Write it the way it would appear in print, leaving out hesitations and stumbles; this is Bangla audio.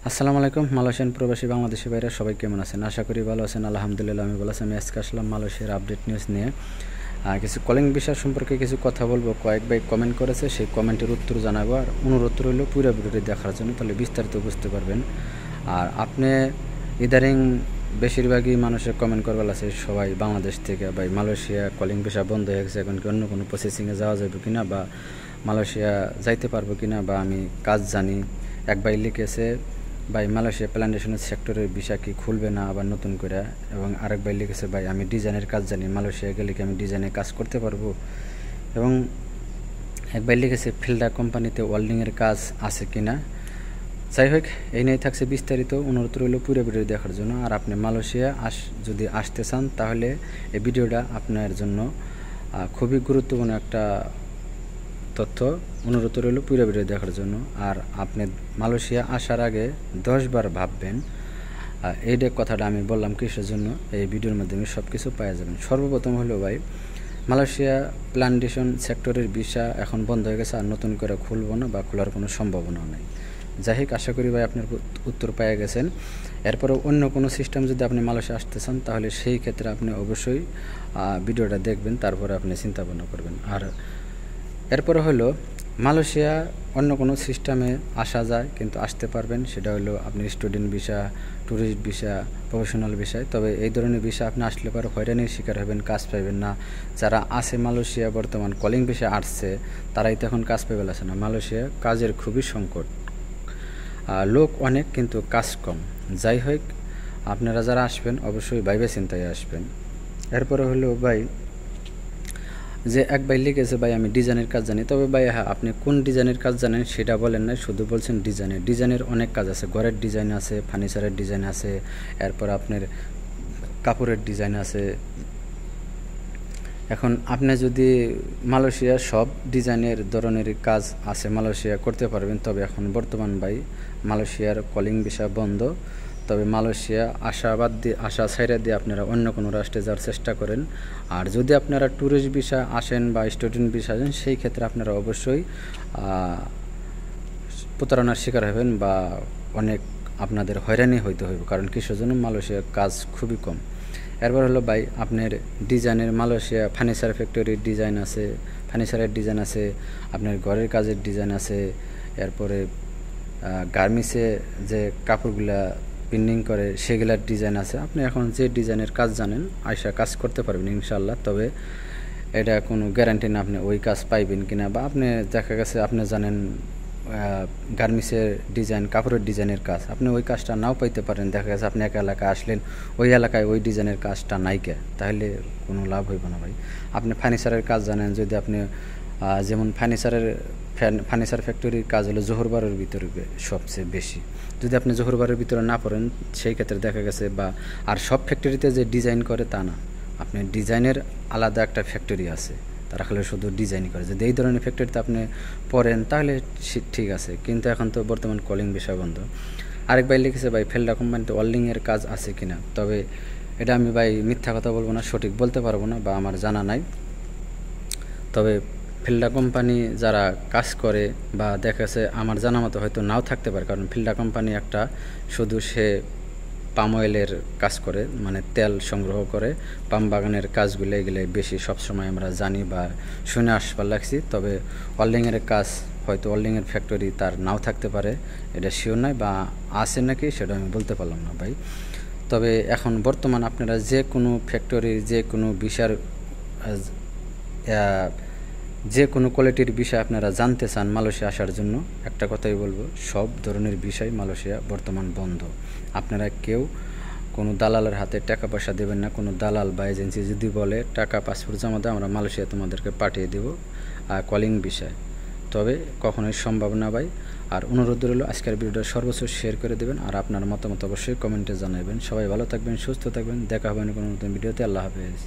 আসসালামু আলাইকুম। মালয়েশিয়ান প্রবাসী বাংলাদেশি ভাইরা সবাই কেমন আছেন? আশা করি ভালো আছেন। আলহামদুলিল্লাহ আমি ভালো আছি। আমি আজকে আসলাম মালয়েশিয়ার আপডেট নিউজ নিয়ে। কিছু কলিং বিষয় সম্পর্কে কিছু কথা বলবো। কয়েক ভাই কমেন্ট করেছে, সেই কমেন্টের উত্তর জানাবো। আর অনুরোধ রইল পুরো ভিডিওটি দেখার জন্য, তাহলে বিস্তারিত বুঝতে পারবেন। আর আপনি ইদারিং বেশিরভাগই মানুষের কমেন্ট করবার আছে সবাই বাংলাদেশ থেকে, ভাই মালয়েশিয়া কলিং ভিসা বন্ধ হয়ে গেছে, এখন কি অন্য কোনো প্রসেসিংয়ে যাওয়া যাবে কিনা, বা মালয়েশিয়া যাইতে পারবো কিনা, বা আমি কাজ জানি। এক ভাই লিখেছে, ভাই মালয়েশিয়া প্ল্যান্টেশনের সেক্টরের ভিসা কি খুলবে না আবার নতুন করে। এবং আরেক ভাই লিখেছে, ভাই আমি ডিজাইনের কাজ জানি, মালয়েশিয়া গেলে কি আমি ডিজাইনের কাজ করতে পারবো। এবং এক ভাই লিখেছে, ফিল্ডা কোম্পানিতে ওয়েল্ডিংয়ের কাজ আছে কিনা। যাই হোক, এই নিয়ে থাকছে বিস্তারিত। অনুরোধ রইল পুরো ভিডিও দেখার জন্য। আর আপনি মালয়েশিয়া যদি আসতে চান, তাহলে এই ভিডিওটা আপনার জন্য খুবই গুরুত্বপূর্ণ একটা তথ্য। অনুরোধ রইল পুরো ভিডিও দেখার জন্য। আর আপনি মালয়েশিয়া আসার আগে 10 বার ভাববেন। এই কথাটা আমি বললাম কিসের জন্য, এই ভিডিওর মাধ্যমে সব কিছু পাওয়া যাবেন। সর্বপ্রথম হলো ভাই, মালয়েশিয়া প্ল্যান্টেশন সেক্টরের ভিসা এখন বন্ধ হয়ে গেছে, আর নতুন করে খুলবো না বা খোলার কোনো সম্ভাবনাও নেই। যাই হোক, আশা করি ভাই আপনার উত্তর পেয়ে গেছেন। এরপরে অন্য কোনো সিস্টেম যদি আপনি মালয়েশিয়া আসতে চান, তাহলে সেই ক্ষেত্রে আপনি অবশ্যই ভিডিওটা দেখবেন, তারপরে আপনি চিন্তা ভাবনা করবেন। আর এরপরে হলো মালয়েশিয়া অন্য কোনো সিস্টেমে আসা যায়, কিন্তু আসতে পারবেন। সেটা হলো আপনি student visa, tourist visa, professional ভিসায়। তবে এই ধরনের ভিসা আপনি আসলে পরে হয়রানির শিকার হবেন, কাজ পাইবেন না। যারা আছে মালয়েশিয়া বর্তমান কলিং ভিসা আসছে, তারাই তো এখন কাজ পেয়ে আছে না। মালয়েশিয়া কাজের খুবই সংকট, লোক অনেক কিন্তু কাজ কম। যাই হোক, আপনারা যারা আসবেন অবশ্যই ভাইবে চিন্তায় আসবেন। এরপরে হলো ভাই, যে এক ভাই লিখেছে, ভাই আমি ডিজাইনের কাজ জানি। তবে ভাই হ্যাঁ, আপনি কোন ডিজাইনের কাজ জানেন সেটা বলেন না, শুধু বলছেন ডিজাইনের অনেক কাজ আছে। ঘরের ডিজাইন আছে, ফার্নিচারের ডিজাইন আছে, এরপর আপনার কাপড়ের ডিজাইন আছে। এখন আপনি যদি মালয়েশিয়া সব ডিজাইনের ধরনের কাজ আছে মালয়েশিয়া করতে পারবেন। তবে এখন বর্তমান ভাই মালয়েশিয়ার কলিং ভিসা বন্ধ। তবে মালয়েশিয়া আশা ছাইড়া দিয়ে আপনারা অন্য কোনো রাষ্ট্রে যাওয়ার চেষ্টা করেন। আর যদি আপনারা ট্যুরিস্ট ভিসা আসেন বা স্টুডেন্ট ভিসা আসেন, সেই ক্ষেত্রে আপনারা অবশ্যই প্রতারণার শিকার হবেন, বা অনেক আপনাদের হয়রানি হইতে হইব। কারণ কিসের জন্য, মালয়েশিয়ার কাজ খুবই কম। এরপর হলো ভাই, আপনার ডিজাইনের মালয়েশিয়া ফার্নিচার ফ্যাক্টরির ডিজাইন আছে, ফার্নিচারের ডিজাইন আছে, আপনার ঘরের কাজের ডিজাইন আছে। এরপরে গার্মেন্টসে যে কাপড়গুলা প্রিন্টিং করে সেগুলার ডিজাইন আছে। আপনি এখন যে ডিজাইনের কাজ জানেন আয়সা কাজ করতে পারবেন ইনশাআল্লাহ। তবে এটা কোনো গ্যারান্টি না আপনি ওই কাজ পাইবেন কিনা, বা আপনি দেখা গেছে আপনি জানেন গার্মেন্টসের ডিজাইন, কাপড়ের ডিজাইনের কাজ, আপনি ওই কাজটা নাও পাইতে পারেন। দেখা গেছে আপনি এক এলাকায় আসলেন, ওই এলাকায় ওই ডিজাইনের কাজটা নাইকে, তাহলে কোনো লাভ হইব না ভাই। আপনি ফার্নিচারের কাজ জানেন, যদি আপনি যেমন ফার্নিচার ফ্যাক্টরির কাজ হলো জোহরবারের ভিতরে সবচেয়ে বেশি। যদি আপনি জোহরবারের ভিতরে না পড়েন, সেই ক্ষেত্রে দেখা গেছে আর সব ফ্যাক্টরিতে যে ডিজাইন করে তা না, আপনি ডিজাইনের আলাদা একটা ফ্যাক্টরি আছে, তারা খালি শুধু ডিজাইন করে। যদি এই ধরনের ফ্যাক্টরিতে আপনি পড়েন তাহলে ঠিক আছে, কিন্তু এখন তো বর্তমান কলিং ভিসা বন্ধ। আরেক ভাই লিখেছে, ভাই ফেলডা কোম্পানিতে ওয়েল্ডিংয়ের কাজ আছে কিনা। তবে এটা আমি ভাই মিথ্যা কথা বলবো না, সঠিক বলতে পারবো না, বা আমার জানা নাই। তবে ফিল্ডা কোম্পানি যারা কাজ করে, বা দেখা গেছে আমার জানা মতো হয়তো নাও থাকতে পারে, কারণ ফিল্ডা কোম্পানি একটা শুধু সে পাম অয়েলের কাজ করে, মানে তেল সংগ্রহ করে, পাম বাগানের কাজগুলো এগুলো বেশি সবসময় আমরা জানি বা শুনে আসবার লাগছি। তবে ওয়েল্ডিংয়ের কাজ হয়তো ওয়েল্ডিংয়ের ফ্যাক্টরি তার নাও থাকতে পারে, এটা শিওর নয়, বা আছে নাকি সেটা আমি বলতে পারলাম না ভাই। তবে এখন বর্তমান আপনারা যে কোনো ফ্যাক্টরির যে কোনো বিষয়ের যে কোনো কোয়ালিটির বিষয় আপনারা জানতে চান মালয়েশিয়া আসার জন্য, একটা কথাই বলবো, সব ধরনের বিষয় মালয়েশিয়া বর্তমান বন্ধ। আপনারা কেউ কোনো দালালের হাতে টাকা পয়সা দেবেন না। কোনো দালাল বা এজেন্সি যদি বলে টাকা পাসপোর্ট জমা দাও, আমরা মালয়েশিয়া তোমাদেরকে পাঠিয়ে দেবো কলিং বিষয়, তবে কখনোই সম্ভব না ভাই। আর অনুরোধ রইল আজকের ভিডিওটা সর্বোচ্চ শেয়ার করে দেবেন, আর আপনার মতামত অবশ্যই কমেন্টে জানাবেন। সবাই ভালো থাকবেন, সুস্থ থাকবেন, দেখা হবে না কোনো নতুন ভিডিওতে। আল্লাহ হাফেজ।